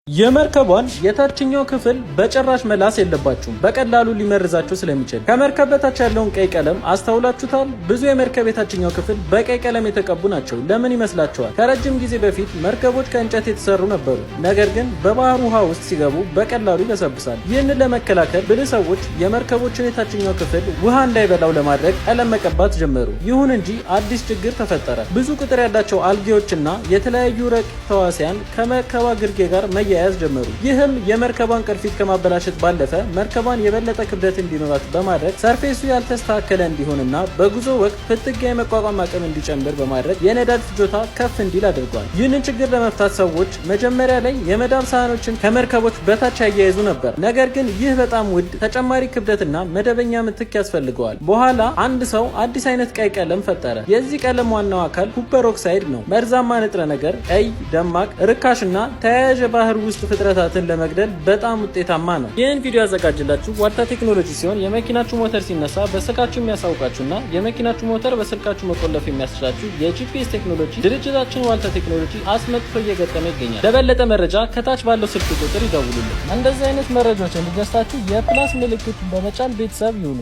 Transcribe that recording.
የመርከቧን የታችኛው ክፍል በጭራሽ መላስ የለባችሁም፣ በቀላሉ ሊመርዛችሁ ስለሚችል። ከመርከብ በታች ያለውን ቀይ ቀለም አስተውላችሁታል? ብዙ የመርከብ የታችኛው ክፍል በቀይ ቀለም የተቀቡ ናቸው። ለምን ይመስላችኋል? ከረጅም ጊዜ በፊት መርከቦች ከእንጨት የተሰሩ ነበሩ፣ ነገር ግን በባህር ውሃ ውስጥ ሲገቡ በቀላሉ ይበሰብሳል። ይህንን ለመከላከል ብልህ ሰዎች የመርከቦችን የታችኛው ክፍል ውሃ እንዳይበላው ለማድረግ ቀለም መቀባት ጀመሩ። ይሁን እንጂ አዲስ ችግር ተፈጠረ። ብዙ ቁጥር ያላቸው አልጌዎችና የተለያዩ ረቂቅ ተዋሲያን ከመርከቧ ግርጌ ጋር መያያዝ ጀመሩ። ይህም የመርከቧን ቅርፊት ከማበላሸት ባለፈ መርከቧን የበለጠ ክብደት እንዲኖራት በማድረግ ሰርፌሱ ያልተስተካከለ እንዲሆንና በጉዞ ወቅት ፍትጊያ የመቋቋም አቅም እንዲጨምር በማድረግ የነዳጅ ፍጆታ ከፍ እንዲል አድርጓል። ይህንን ችግር ለመፍታት ሰዎች መጀመሪያ ላይ የመዳብ ሳህኖችን ከመርከቦች በታች ያያይዙ ነበር። ነገር ግን ይህ በጣም ውድ፣ ተጨማሪ ክብደትና መደበኛ ምትክ ያስፈልገዋል። በኋላ አንድ ሰው አዲስ አይነት ቀይ ቀለም ፈጠረ። የዚህ ቀለም ዋናው አካል ኩፐር ኦክሳይድ ነው። መርዛማ ንጥረ ነገር፣ ቀይ፣ ደማቅ፣ ርካሽና ተያያዥ ባህር ውስጥ ፍጥረታትን ለመግደል በጣም ውጤታማ ነው። ይህን ቪዲዮ ያዘጋጅላችሁ ዋልታ ቴክኖሎጂ ሲሆን የመኪናችሁ ሞተር ሲነሳ በስልካችሁ የሚያሳውቃችሁና የመኪናችሁ ሞተር በስልካችሁ መቆለፍ የሚያስችላችሁ የጂፒኤስ ቴክኖሎጂ ድርጅታችን ዋልታ ቴክኖሎጂ አስመጥቶ እየገጠመ ይገኛል። ለበለጠ መረጃ ከታች ባለው ስልክ ቁጥር ይደውሉልን። እንደዚህ አይነት መረጃዎች እንዲደርሳችሁ የፕላስ ምልክቱን በመጫን ቤተሰብ ይሁኑ።